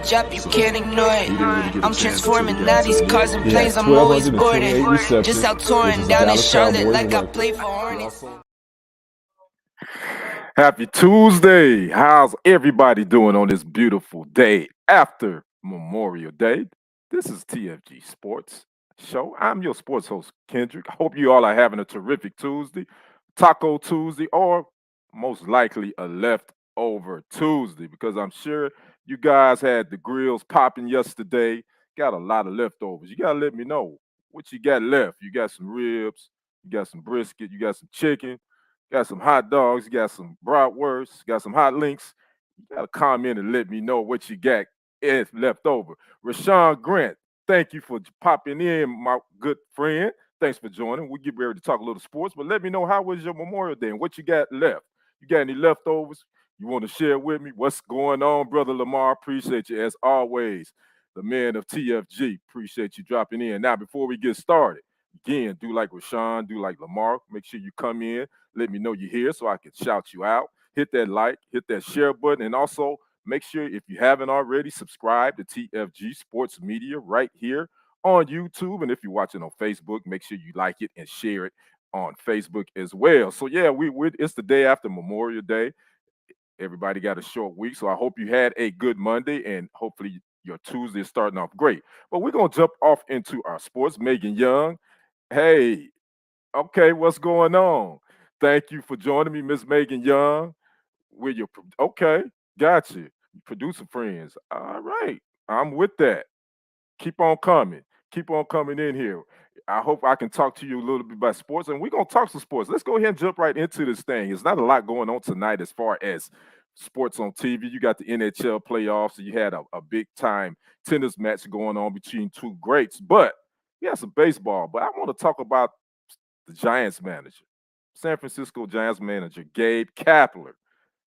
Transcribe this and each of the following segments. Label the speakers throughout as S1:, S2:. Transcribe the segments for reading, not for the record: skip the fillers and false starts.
S1: Drop, you can't ignore it. I'm transforming now these cars and planes. I'm always boarding. Just out touring down in Charlotte like I play for Hornets.
S2: Happy Tuesday. How's everybody doing on this beautiful day after Memorial Day? This is TFG Sports Show. I'm your sports host, Kendrick. I hope you all are having a terrific Tuesday, Taco Tuesday, or most likely a leftover Tuesday, because I'm sure you guys had the grills popping yesterday, got a lot of leftovers. You got to let me know what you got left. You got some ribs, you got some brisket, you got some chicken, got some hot dogs, you got some bratwurst, got some hot links. You got to comment and let me know what you got left over. Rashawn Grant, thank you for popping in, my good friend. Thanks for joining. We'll get ready to talk a little sports, but let me know, how was your Memorial Day and what you got left? You got any leftovers you want to share with me? What's going on, Brother Lamar? Appreciate you as always. The man of TFG, appreciate you dropping in. Now, before we get started, again, do like Rashawn, do like Lamar. Make sure you come in, let me know you're here so I can shout you out. Hit that like, hit that share button, and also make sure, if you haven't already, subscribe to TFG Sports Media right here on YouTube. And if you're watching on Facebook, make sure you like it and share it on Facebook as well. So yeah, it's the day after Memorial Day. Everybody got a short week, so I hope you had a good Monday, and hopefully your Tuesday is starting off great. But we're going to jump off into our sports. Megan Young, hey, okay, what's going on? Thank you for joining me, Miss Megan Young. Okay, got you. Producer friends. All right, I'm with that. Keep on coming. Keep on coming in here. I hope I can talk to you a little bit about sports, and we're going to talk some sports. Let's go ahead and jump right into this thing. There's not a lot going on tonight as far as sports on TV. You got the NHL playoffs. You had a big-time tennis match going on between two greats, but you had some baseball. But I want to talk about the Giants manager, San Francisco Giants manager, Gabe Kapler.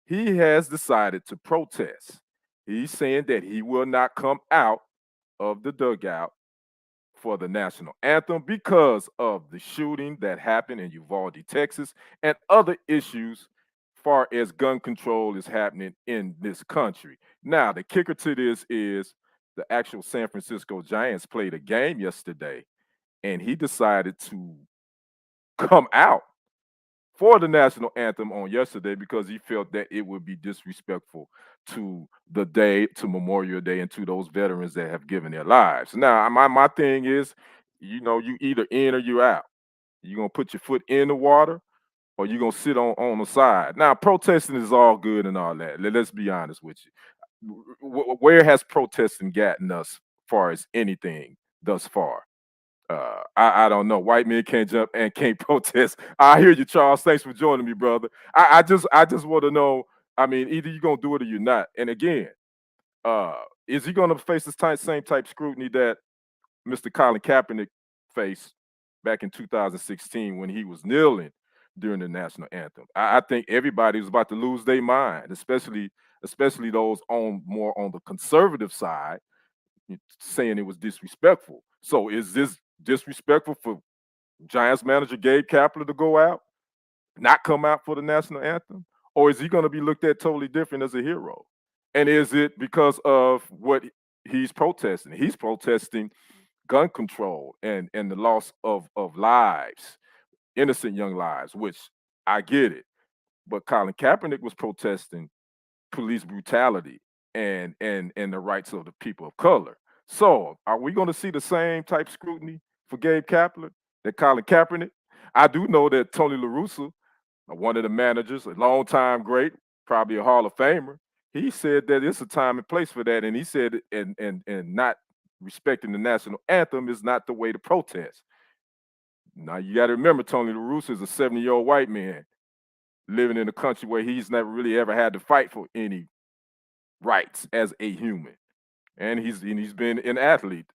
S2: He has decided to protest. He's saying that he will not come out of the dugout for the national anthem because of the shooting that happened in Uvalde, Texas, and other issues far as gun control is happening in this country. Now, the kicker to this is the actual San Francisco Giants played a game yesterday, and he decided to come out for the national anthem on yesterday because he felt that it would be disrespectful to the day, to Memorial Day, and to those veterans that have given their lives. Now, my thing is, you either in or you out. You're going to put your foot in the water, or you're going to sit on the side. Now, protesting is all good and all that. Let's be honest with you. Where has protesting gotten us far as anything thus far? I don't know. White men can't jump and can't protest. I hear you, Charles. Thanks for joining me, brother. I just want to know. I mean, either you're gonna do it or you're not. And again, is he gonna face the same type scrutiny that Mr. Colin Kaepernick faced back in 2016 when he was kneeling during the national anthem? I think everybody was about to lose their mind, especially those more on the conservative side, saying it was disrespectful. So is this disrespectful for Giants manager Gabe Kapler to go out, not come out for the national anthem? Or is he going to be looked at totally different as a hero? And is it because of what he's protesting? He's protesting gun control and the loss of lives, innocent young lives, which I get it. But Colin Kaepernick was protesting police brutality and the rights of the people of color. So are we going to see the same type scrutiny for Gabe Kapler that Colin Kaepernick? I do know that Tony La Russa, one of the managers, a longtime great, probably a Hall of Famer, he said that it's a time and place for that. And he said, and not respecting the national anthem is not the way to protest. Now, you got to remember, Tony La Russa is a 70-year-old white man living in a country where he's never really ever had to fight for any rights as a human. And he's been an athlete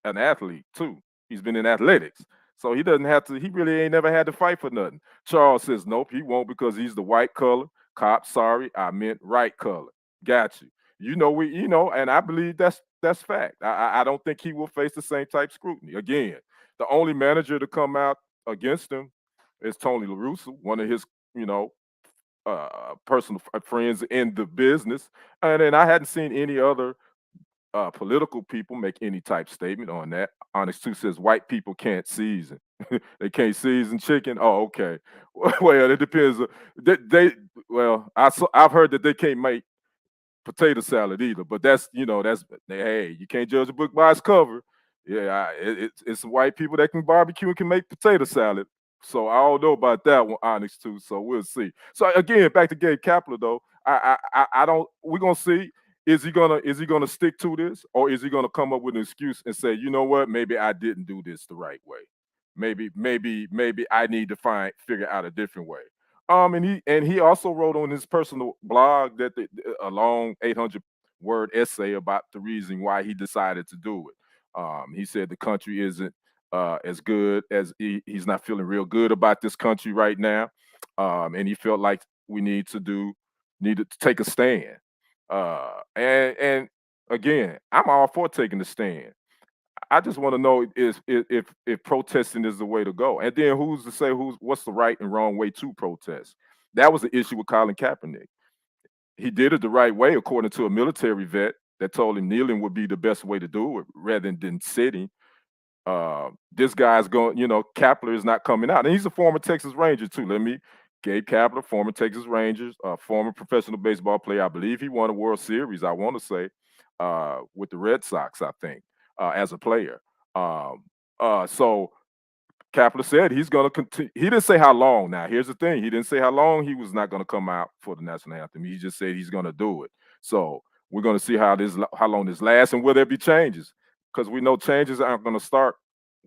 S2: too. He's been in athletics. So he doesn't have to, he really ain't never had to fight for nothing. Charles says, nope, he won't because he's the white color. Cop, sorry, I meant right color. Got you. And I believe that's fact. I don't think he will face the same type scrutiny. Again, the only manager to come out against him is Tony La Russa, one of his, you know, personal friends in the business. And then I hadn't seen any other political people make any type statement on that. Onyx 2 says white people can't season. They can't season chicken. Oh, okay. Well, it depends. I've heard that they can't make potato salad either. But that's hey, you can't judge a book by its cover. Yeah, it's white people that can barbecue and can make potato salad. So I don't know about that one, Onyx too. So we'll see. So again, back to Gabe Kapler though. I don't. We're gonna see. Is he gonna stick to this, or is he gonna come up with an excuse and say, you know what, maybe I didn't do this the right way. Maybe I need to figure out a different way. And he also wrote on his personal blog that a long 800-word essay about the reason why he decided to do it. He said the country isn't as good as he's not feeling real good about this country right now, and he felt like we needed to take a stand. And again, I'm all for taking a stand. I just want to know if protesting is the way to go, and then who's to say what's the right and wrong way to protest? That was the issue with Colin Kaepernick. He did it the right way, according to a military vet that told him kneeling would be the best way to do it rather than sitting. This guy's going, Kapler is not coming out. And he's a former Texas Ranger, too. Gabe Kapler, former Texas Rangers, former professional baseball player. I believe he won a World Series, I want to say, with the Red Sox, I think, as a player. So Kapler said he's going to continue. He didn't say how long. Now, here's the thing. He didn't say how long he was not going to come out for the national anthem. He just said he's going to do it. So we're going to see how long this lasts and will there be changes, because we know changes aren't going to start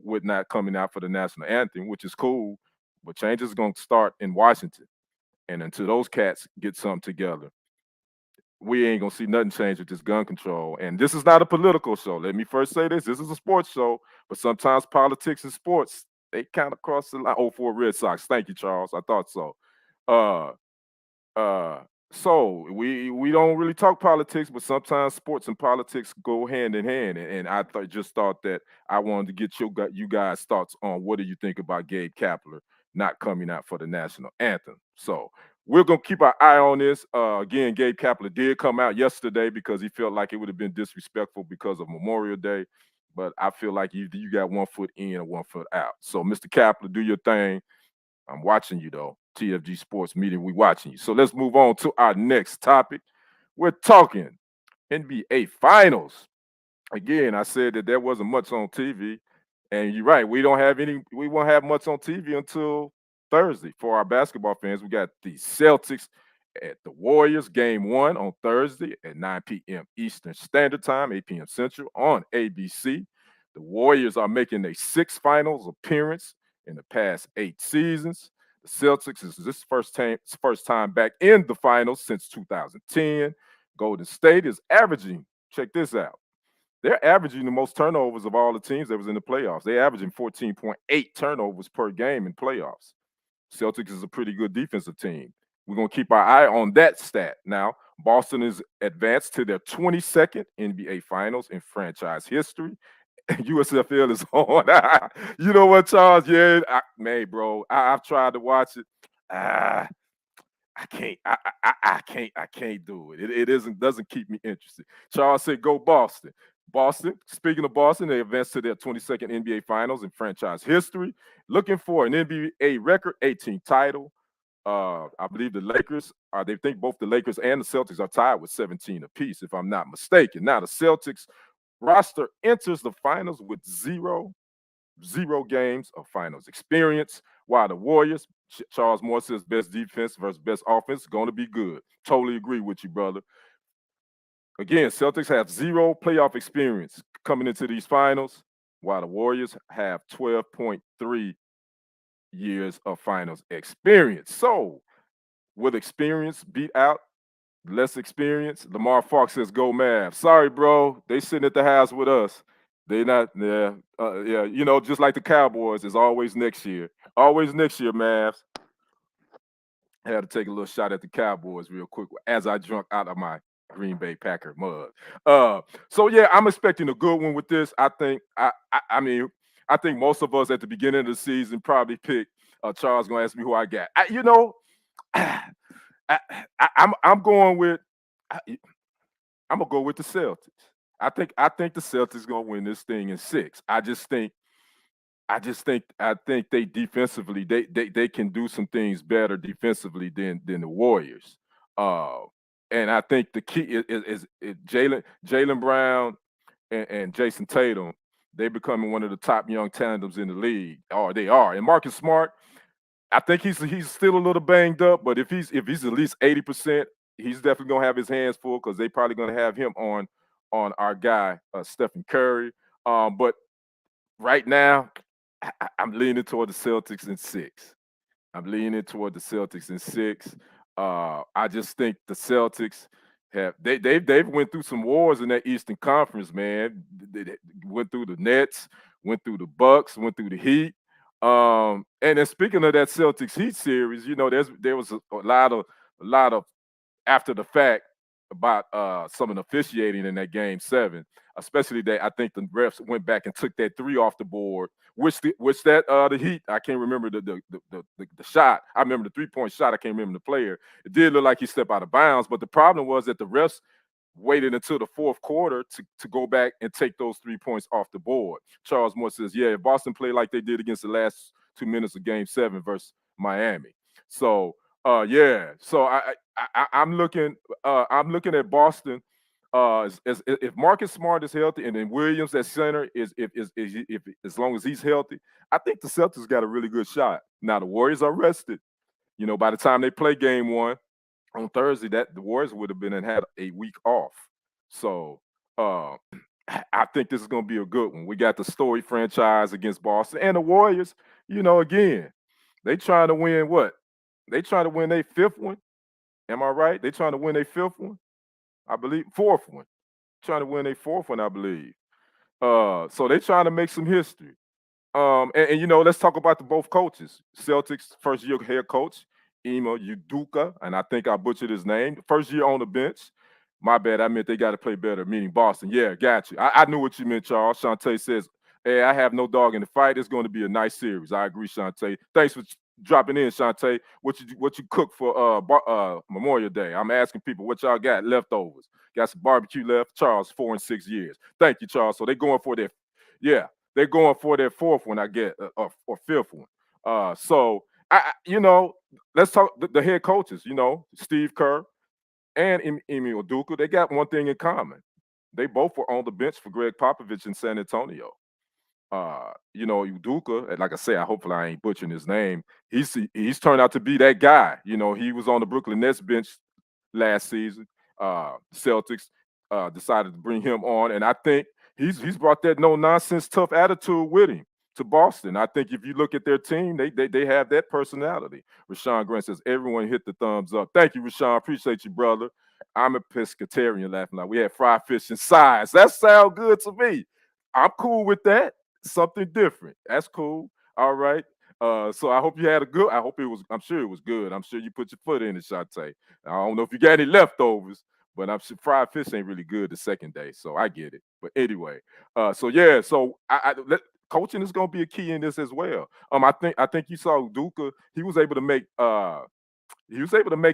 S2: with not coming out for the national anthem, which is cool, but changes are going to start in Washington. And until those cats get something together, we ain't gonna see nothing change with this gun control. And this is not a political show. Let me first say this. This is a sports show, but sometimes politics and sports, they kind of cross the line. Oh, for Red Sox. Thank you, Charles. I thought so. Uh so we don't really talk politics, but sometimes sports and politics go hand in hand. And I just thought that I wanted to get you guys' thoughts on what do you think about Gabe Kapler not coming out for the national anthem. So we're gonna keep our eye on this. Again, Gabe Kapler did come out yesterday because he felt like it would have been disrespectful because of Memorial Day. But I feel like you got 1 foot in and 1 foot out. So, Mr. Kapler, do your thing. I'm watching you though. TFG Sports Media, we watching you. So let's move on to our next topic. We're talking NBA Finals. Again, I said that there wasn't much on TV, and you're right. We won't have much on TV until Thursday. For our basketball fans, we got the Celtics at the Warriors, game 1 on Thursday at 9 p.m. Eastern Standard Time, 8 p.m. Central on ABC. The Warriors are making a 6th finals appearance in the past 8 seasons. The Celtics is this first time back in the finals since 2010. Golden State is averaging, check this out, they're averaging the most turnovers of all the teams that was in the playoffs. They're averaging 14.8 turnovers per game in playoffs. Celtics is a pretty good defensive team. We're going to keep our eye on that stat. Now, Boston is advanced to their 22nd NBA Finals in franchise history. USFL is on. You know what, Charles? Yeah, bro, I've tried to watch it. I can't. I can't do it. It doesn't keep me interested. Charles said, "Go Boston." Boston. Speaking of Boston, they advanced to their 22nd NBA Finals in franchise history, looking for an NBA record 18th title. I believe the Lakers. They think both the Lakers and the Celtics are tied with 17 apiece, if I'm not mistaken. Now the Celtics roster enters the finals with zero games of finals experience, while the Warriors, Charles Moore says best defense versus best offense, going to be good. Totally agree with you, brother. Again, Celtics have 0 playoff experience coming into these finals, while the Warriors have 12.3 years of finals experience. So, will experience beat out less experience? Lamar Fox says, go Mavs. Sorry, bro. They sitting at the house with us. They not yeah, yeah. You know, just like the Cowboys, is always next year. Always next year, Mavs. I had to take a little shot at the Cowboys real quick as I drunk out of my Green Bay Packer mug. So yeah, I'm expecting a good one with this. I think I mean I think most of us at the beginning of the season probably picked Charles gonna ask me who I got. I, I'm going with I'm gonna go with the Celtics. I think the Celtics gonna win this thing in six. I think they defensively they can do some things better defensively than the Warriors. Uh, and I think the key is Jalen Brown and Jason Tatum. They becoming one of the top young tandems in the league, or they are. And Marcus Smart, I think he's still a little banged up, but if he's at least 80%, he's definitely gonna have his hands full because they probably gonna have him on our guy Stephen Curry. But right now, I'm leaning toward the Celtics in six. I'm leaning toward the Celtics in six. I just think the Celtics they've went through some wars in that Eastern Conference, man. They went through the Nets, went through the Bucks, went through the Heat. And then speaking of that Celtics Heat series, you know, there was a lot of after the fact about some of the officiating in that game seven, especially that I think the refs went back and took that three off the board, the Heat, I can't remember the shot. I remember the 3-point shot. I can't remember the player. It did look like he stepped out of bounds, but the problem was that the refs waited until the fourth quarter to go back and take those 3 points off the board. Charles Moore says, yeah, if Boston played like they did against the last 2 minutes of game seven versus Miami. So yeah. So I'm looking at Boston. If Marcus Smart is healthy and then Williams at center if as long as he's healthy, I think the Celtics got a really good shot. Now the Warriors are rested. You know, by the time they play game one on Thursday, that the Warriors would have been and had a week off. So uh I think this is gonna be a good one. We got the Story franchise against Boston and the Warriors, you know, again, they trying to win what? They trying to win their fifth one. Am I right? They trying to win their fifth one, I believe. Fourth one. Trying to win their fourth one, I believe. So they trying to make some history. And you know, let's talk about the both coaches. Celtics first year head coach, Emo Udoka, and I think I butchered his name. First year on the bench. My bad, I meant they got to play better, meaning Boston. Yeah, got you. I knew what you meant, Charles. Shantae says, hey, I have no dog in the fight. It's going to be a nice series. I agree, Shantae. Thanks for dropping in, Shantae. What you cook for Memorial Day? I'm asking people what y'all got leftovers. Got some barbecue left. Charles, 4 and 6 years. Thank you, Charles. So they going for their yeah, they're going for their fourth one, I get, or fifth one. So you know, let's talk the head coaches. You know, Steve Kerr and Emi Udoka. They got one thing in common. They both were on the bench for Greg Popovich in San Antonio. You know, Udoka, like I say, hopefully I ain't butchering his name. He's turned out to be that guy. You know, he was on the Brooklyn Nets bench last season. Celtics decided to bring him on, and I think he's brought that no nonsense, tough attitude with him to Boston. I think if you look at their team, they have that personality. Rashawn Grant says everyone hit the thumbs up. Thank you, Rashawn. Appreciate you, brother. I'm a pescatarian laughing like we had fried fish and sides. That sounds good to me. I'm cool with that. Something different. That's cool. All right. So I hope you had a good. I'm sure it was good. I'm sure you put your foot in it, Shante. I don't know if you got any leftovers, but I'm sure fried fish ain't really good the second day. So I get it. But anyway, so yeah, so coaching is gonna be a key in this as well. I think you saw Duka. He was able to make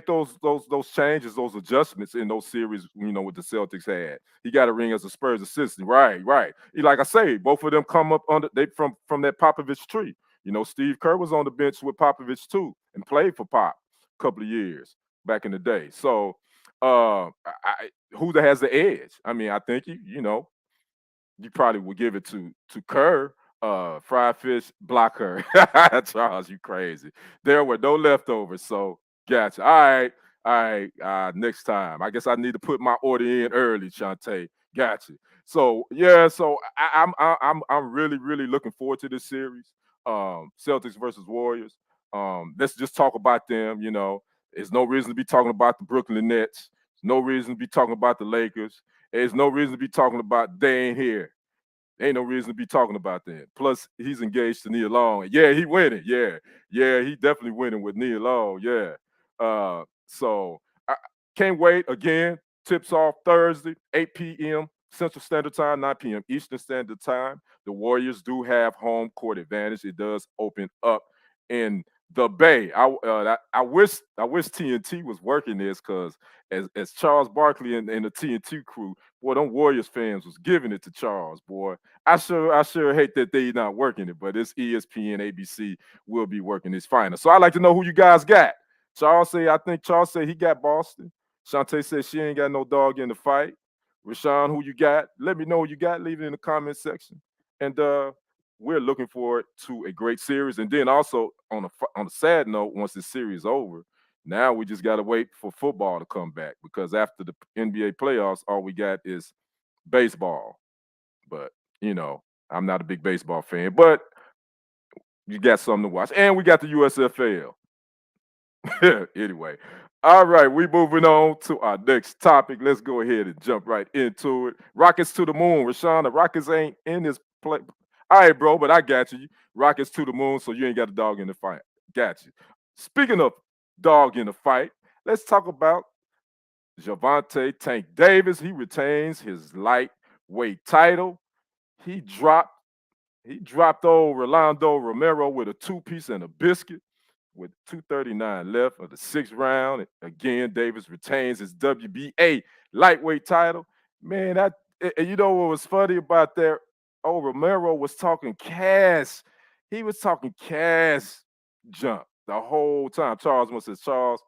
S2: those changes, those adjustments in those series, you know, with the Celtics had. He got a ring as a Spurs assistant. Right, right. Like I say, both of them come up from that Popovich tree. You know, Steve Kerr was on the bench with Popovich too and played for Pop a couple of years back in the day. So who that has the edge? I mean, I think you probably would give it to Kerr. Fried fish blocker. Charles, you crazy. There were no leftovers, so gotcha. All right, all right. Next time, I guess I need to put my order in early, Shantae. Gotcha. So yeah, so I'm really looking forward to this series. Celtics versus Warriors. Let's just talk about them. You know, there's no reason to be talking about the Brooklyn Nets. There's no reason to be talking about the Lakers. There's no reason to be talking about they ain't here. Ain't no reason to be talking about that. Plus, he's engaged to Nia Long. Yeah, he winning. Yeah, he definitely winning with Nia Long. Yeah. So I can't wait. Again, tips off Thursday, 8 p.m. Central Standard Time, 9 p.m. Eastern Standard Time. The Warriors do have home court advantage. It does open up in the Bay. I wish TNT was working this because as Charles Barkley and the TNT crew, boy, them Warriors fans was giving it to Charles, boy. I sure hate that they not working it, but it's ESPN, ABC will be working this final. So I like to know who you guys got. I think Charles said he got Boston. Shantae said she ain't got no dog in the fight. Rashawn, who you got? Let me know who you got. Leave it in the comment section. And we're looking forward to a great series. And then also on a sad note, once this series is over, now we just got to wait for football to come back because after the NBA playoffs, all we got is baseball. But I'm not a big baseball fan, but you got something to watch. And we got the USFL. Anyway, all right, we moving on to our next topic. Let's go ahead and jump right into it. Rockets to the moon. Rashawn, the Rockets ain't in this play. All right, bro, but I got you. Rockets to the moon, so you ain't got a dog in the fight. Got you. Speaking of dog in the fight, let's talk about Gervonta Tank Davis. He retains his lightweight title. He dropped old Rolando Romero with a two-piece and a biscuit with 2:39 left of the sixth round. Again, Davis retains his WBA lightweight title. Man, you know what was funny about that? Oh, Romero was talking cash. He was talking cash jump the whole time. Charles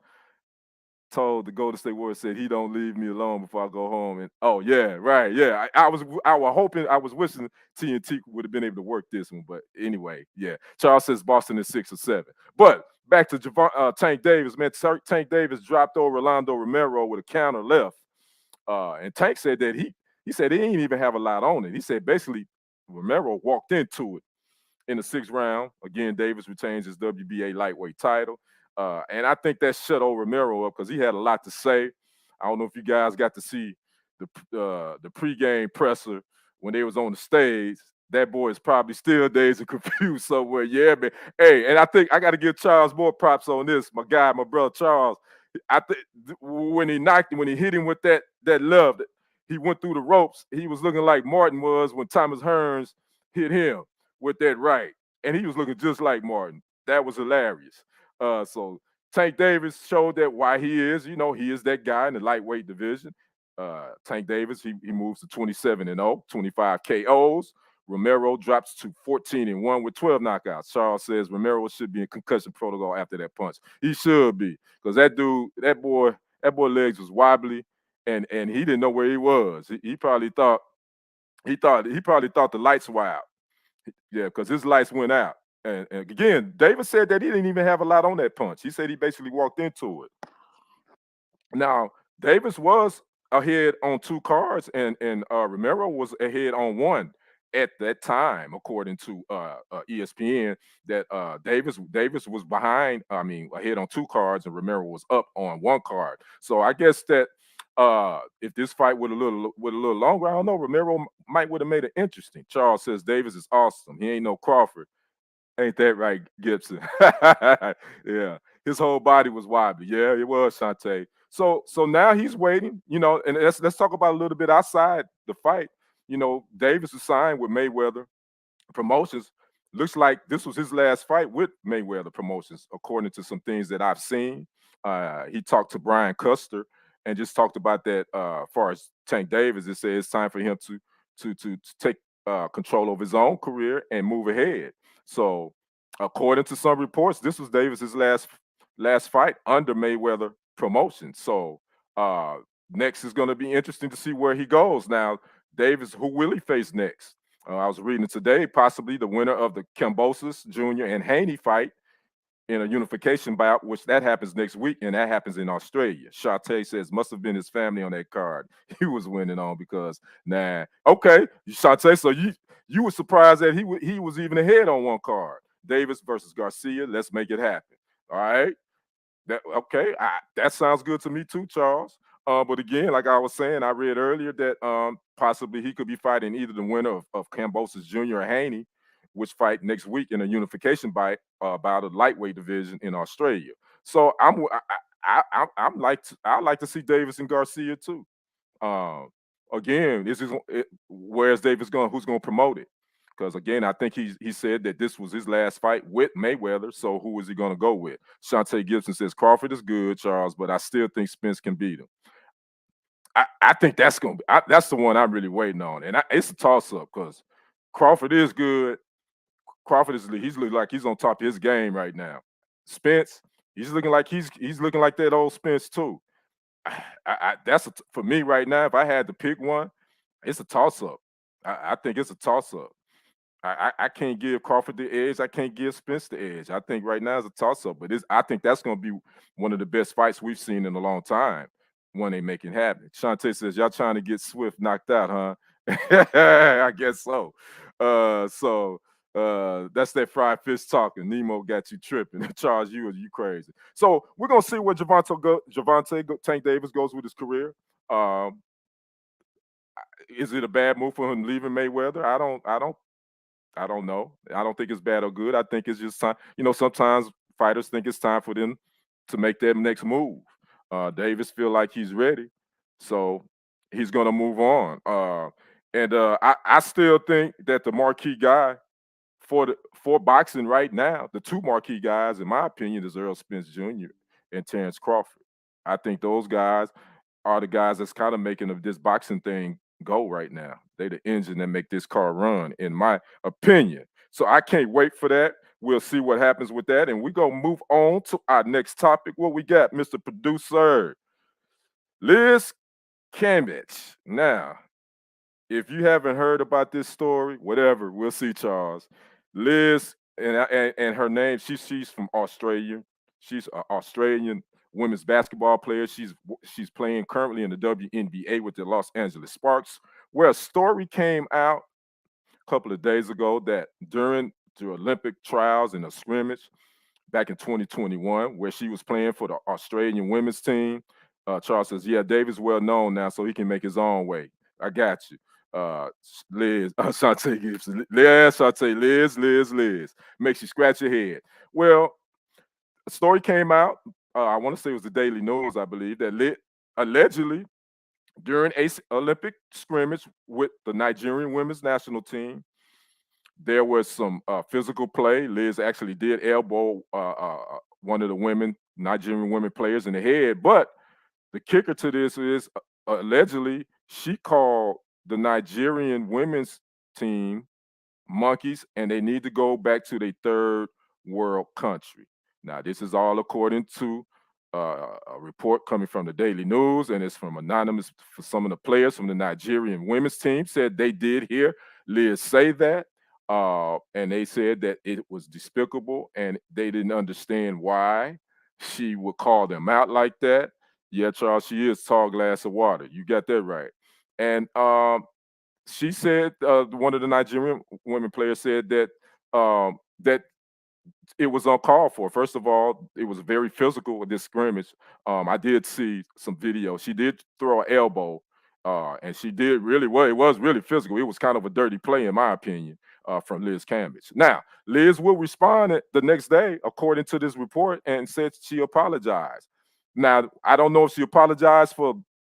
S2: told the Golden State Warriors, said he don't leave me alone before I go home. And oh yeah, right, yeah. I was hoping, I was wishing TNT would have been able to work this one, but anyway, yeah. Charles says Boston is 6 or 7. But back to Tank Davis, man. Tank Davis dropped over Rolando Romero with a counter left, and Tank said that he said he didn't even have a lot on it. He said basically Romero walked into it in the sixth round. Again, Davis retains his WBA lightweight title. And I think that shut old Romero up because he had a lot to say. I don't know if you guys got to see the pregame presser when they was on the stage. That boy is probably still dazed and confused somewhere. Yeah, man. Hey, and I think I got to give Charles more props on this. My brother Charles. I think when he hit him with that love, he went through the ropes. He was looking like Martin was when Thomas Hearns hit him with that right, and he was looking just like Martin. That was hilarious. So Tank Davis showed that why he is, he is that guy in the lightweight division. Tank Davis, he moves to 27-0, 25 KOs. Romero drops to 14-1 with 12 knockouts. Charles says Romero should be in concussion protocol after that punch. He should be, because that boy legs was wobbly, and he didn't know where he was. He probably thought the lights were out. Yeah, because his lights went out. And again, Davis said that he didn't even have a lot on that punch. He said he basically walked into it. Now, Davis was ahead on 2 cards, and Romero was ahead on 1 at that time, according to ESPN. That Davis was behind. Ahead on 2 cards, and Romero was up on 1 card. So I guess that if this fight with a little longer, I don't know, Romero might would have made it interesting. Charles says Davis is awesome. He ain't no Crawford. Ain't that right, Gibson? Yeah, his whole body was wobbly. Yeah, it was, Shantae. So now he's waiting, and let's talk about a little bit outside the fight. Davis is signed with Mayweather Promotions. Looks like this was his last fight with Mayweather Promotions, according to some things that I've seen. He talked to Brian Custer and just talked about that. As far as Tank Davis, it says it's time for him to take control of his own career and move ahead. So, according to some reports, this was Davis's last fight under Mayweather Promotions. So, next is going to be interesting to see where he goes. Now, Davis, who will he face next? I was reading today, possibly the winner of the Cambage Jr. and Haney fight in a unification bout, which that happens next week, and that happens in Australia. Shantae says must have been his family on that card he was winning on because okay, Shantae, so you were surprised that he was even ahead on 1 card. Davis versus Garcia. Let's make it happen. All right. That sounds good to me too, Charles. But again, like I was saying, I read earlier that possibly he could be fighting either the winner of Cambosis Jr. or Haney, which fight next week in a unification bout of lightweight division in Australia. So I like to see Davis and Garcia too. Um, Again, where's Davis going? Who's going to promote it? Because again, I think he said that this was his last fight with Mayweather. So who is he going to go with? Shante Gibson says Crawford is good, Charles, but I still think Spence can beat him. I think that's going to be that's the one I'm really waiting on, and it's a toss up because Crawford is good. Crawford he's looking like he's on top of his game right now. Spence, he's looking like he's looking like that old Spence too. For me right now. If I had to pick one, it's a toss up. I think it's a toss up. I can't give Crawford the edge. I can't give Spence the edge. I think right now is a toss up, but I think that's going to be one of the best fights we've seen in a long time when they make it happen. Shante says, y'all trying to get Swift knocked out, huh? I guess so. That's that fried fish talking. Nemo got you tripping. Charles, you crazy. So we're gonna see where Gervonta Tank Davis goes with his career. Is it a bad move for him leaving Mayweather? I don't know. I don't think it's bad or good. I think it's just time. Sometimes fighters think it's time for them to make that next move. Davis feel like he's ready, so he's gonna move on. I still think that the marquee guy for boxing right now, the two marquee guys, in my opinion, is Earl Spence Jr. and Terrence Crawford. I think those guys are the guys that's kind of making of this boxing thing go right now. They the engine that make this car run, in my opinion. So I can't wait for that. We'll see what happens with that. And we're going to move on to our next topic. What we got, Mr. Producer? Liz Cambage. Now, if you haven't heard about this story, whatever, we'll see, Charles. Liz and her name, she's from Australia. She's an Australian women's basketball player. She's playing currently in the WNBA with the Los Angeles Sparks, where a story came out a couple of days ago that during the Olympic trials in a scrimmage back in 2021, where she was playing for the Australian women's team. Charles says, yeah, David's well known now, so he can make his own way. I got you. Liz, Shante Gibson. Yeah, Shante, Liz. Makes you scratch your head. Well, a story came out, I want to say it was the Daily News, I believe, that allegedly during a Olympic scrimmage with the Nigerian women's national team, there was some physical play. Liz actually did elbow one of the Nigerian women players in the head. But the kicker to this is allegedly she called the Nigerian women's team monkeys, and they need to go back to their third world country. Now, this is all according to a report coming from the Daily News, and it's from anonymous for some of the players from the Nigerian women's team said they did hear Liz say that. And they said that it was despicable and they didn't understand why she would call them out like that. Yeah, Charles, she is tall glass of water. You got that right. And she said, one of the Nigerian women players said that that it was uncalled for. First of all, it was very physical with this scrimmage. I did see some video. She did throw an elbow, and she did really well. It was really physical. It was kind of a dirty play, in my opinion, from Liz Cambage. Now, Liz will respond the next day, according to this report, and said she apologized. Now, I don't know if she apologized for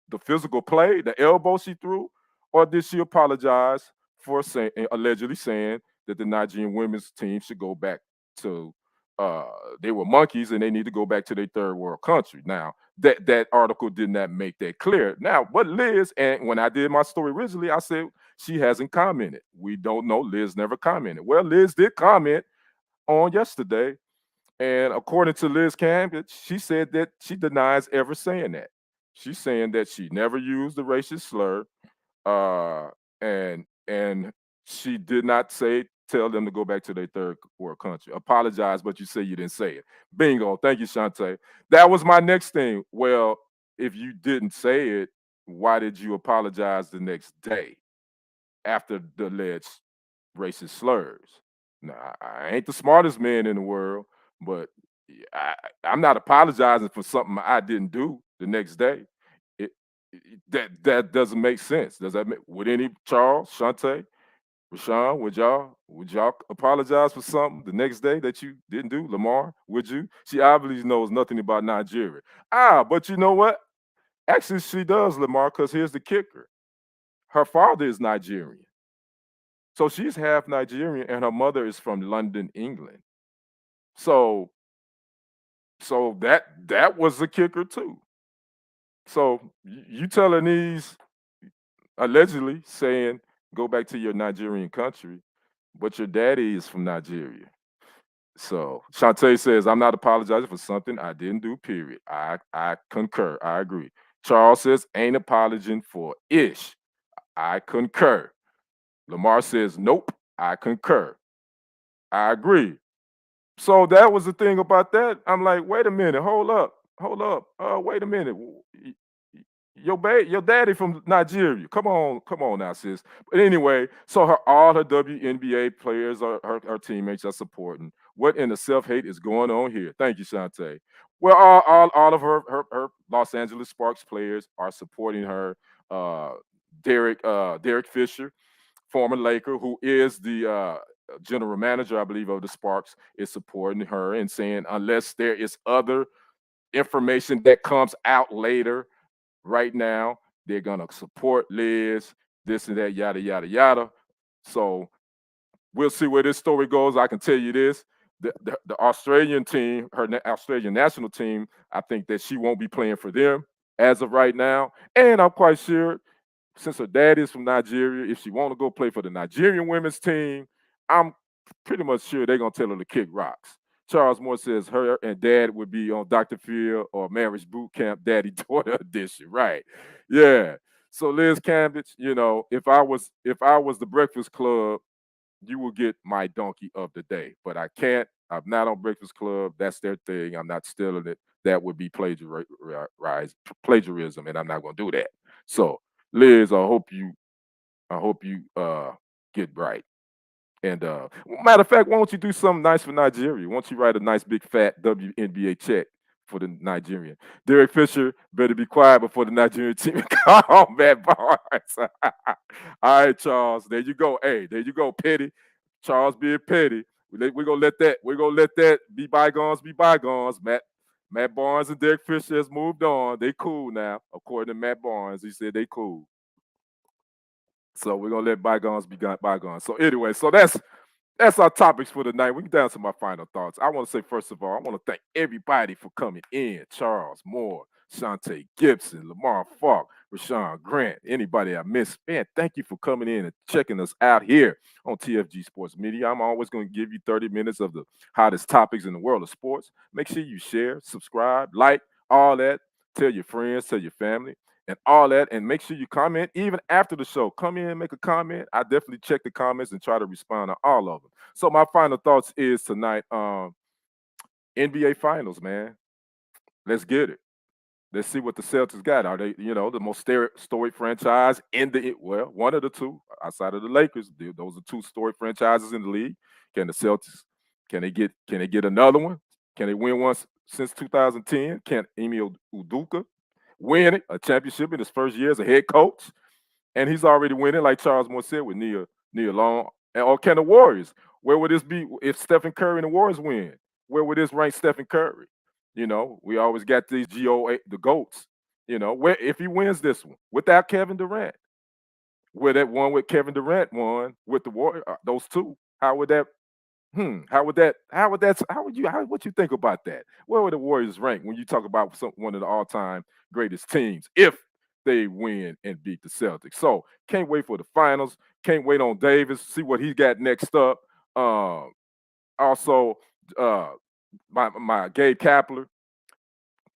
S2: the physical play, the elbow she threw, or did she apologize for allegedly saying that the Nigerian women's team should go back to they were monkeys and they need to go back to their third world country. Now, that article did not make that clear. Now, what Liz, and when I did my story originally, I said she hasn't commented. We don't know. Liz never commented. Well, Liz did comment on yesterday, and according to Liz Cambage, she said that she denies ever saying that. She's saying that she never used the racist slur, and she did not tell them to go back to their third world country. Apologize, but you say you didn't say it. Bingo. Thank you, Shante. That was my next thing. Well, if you didn't say it, why did you apologize the next day after the alleged racist slurs? Now, I ain't the smartest man in the world, but I'm not apologizing for something I didn't do the next day. that doesn't make sense. Does that make would any Charles, Shante, Rashawn, would y'all apologize for something the next day that you didn't do? Lamar, would you? She obviously knows nothing about Nigeria. But you know what? Actually, she does, Lamar, because here's the kicker. Her father is Nigerian. So she's half Nigerian and her mother is from London, England. So that was the kicker too. So you telling these allegedly saying go back to your Nigerian country, but your daddy is from Nigeria. So Shantae says, I'm not apologizing for something I didn't do, period. I concur. I agree. Charles says, ain't apologizing for ish. I concur. Lamar says, nope, I concur. I agree. So that was the thing about that. I'm like, wait a minute, hold up. Wait a minute. Your daddy from Nigeria. Come on now, sis. But anyway, so all her WNBA players are her teammates are supporting. What in the self-hate is going on here? Thank you, Shantae. Well, all of her Los Angeles Sparks players are supporting her. Derek Fisher, former Laker, who is the general manager, I believe, of the Sparks, is supporting her and saying unless there is other information that comes out later, right now, they're gonna support Liz, this and that, yada yada yada. So we'll see where this story goes. I can tell you this: the Australian team, Australian national team, I think that she won't be playing for them as of right now, and I'm quite sure since her dad is from Nigeria, if she want to go play for the Nigerian women's team, I'm pretty much sure they're gonna tell her to kick rocks. Charles Moore says her and dad would be on Dr. Phil or Marriage Boot Camp Daddy Daughter Edition. Right. Yeah. So Liz Cambage, if I was the Breakfast Club, you will get my donkey of the day. But I can't. I'm not on Breakfast Club. That's their thing. I'm not stealing it. That would be plagiarism, and I'm not gonna do that. So Liz, I hope you get right. And matter of fact, why don't you do something nice for Nigeria? Why don't you write a nice big fat WNBA check for the Nigerian? Derek Fisher better be quiet before the Nigerian team come on, Matt Barnes. All right, Charles. There you go. Hey, there you go, petty. Charles being petty. We're gonna let that be bygones be bygones. Matt Barnes and Derek Fisher has moved on. They cool now, according to Matt Barnes. He said they cool. So we're gonna let bygones be bygones. So anyway, so that's our topics for tonight. We get down to my final thoughts. I want to say, first of all, I want to thank everybody for coming in. Charles Moore, Shantae Gibson, Lamar Falk, Rashawn Grant, anybody I missed. Man, thank you for coming in and checking us out here on TFG Sports Media. I'm always going to give you 30 minutes of the hottest topics in the world of sports. Make sure you share, subscribe, like, all that. Tell your friends, tell your family and all that. And make sure you comment even after the show. Come in, make a comment. I definitely check the comments and try to respond to all of them. So my final thoughts is tonight, NBA Finals, man. Let's get it. Let's see what the Celtics got. Are they, the most storied franchise in one of the two outside of the Lakers? Those are two storied franchises in the league. Can the Celtics? Can they get another one? Can they win one since 2010? Can Emil Udoka win a championship in his first year as a head coach? And he's already winning, like Charles Moore said, with Nia Long. Or can the Warriors? Where would this be if Stephen Curry and the Warriors win? Where would this rank Stephen Curry? We always got these the GOATs. Where if he wins this one without Kevin Durant, where that one with Kevin Durant won with the Warriors, those two, how would that? What you think about that? Where would the Warriors rank when you talk about one of the all-time greatest teams if they win and beat the Celtics? So can't wait for the finals. Can't wait on Davis. See what he got next up. Also, my Gabe Kapler.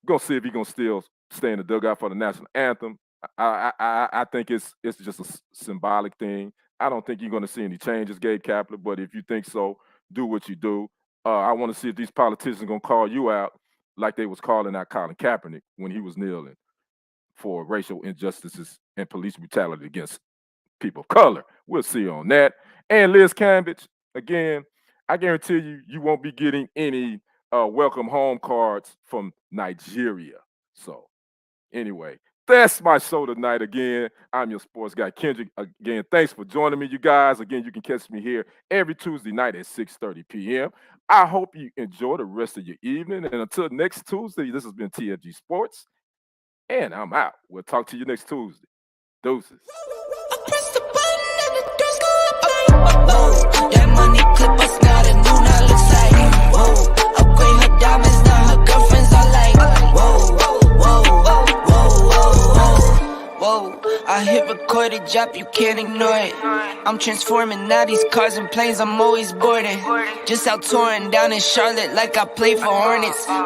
S2: Gonna see if he's gonna still stay in the dugout for the national anthem. I think it's just a symbolic thing. I don't think you're gonna see any changes, Gabe Kapler. But if you think so, do what you do. I want to see if these politicians are gonna call you out like they was calling out Colin Kaepernick when he was kneeling for racial injustices and police brutality against people of color. We'll see on that. And Liz Cambage, again, I guarantee you won't be getting any welcome home cards from Nigeria. So anyway, That's my show tonight. Again, I'm your sports guy, Kendrick. Again, thanks for joining me, you guys. Again, you can catch me here every Tuesday night at 6:30 p.m. I hope you enjoy the rest of your evening. And until next Tuesday, this has been TFG Sports, and I'm out. We'll talk to you next Tuesday. Deuces.
S1: That money clip us now, the new now looks like. Whoa, upgrade her diamonds, now her girlfriends are like. Whoa, whoa, whoa, whoa, whoa. I hit record a drop, you can't ignore it. I'm transforming now these cars and planes, I'm always boarding. Just out touring down in Charlotte like I play for Hornets.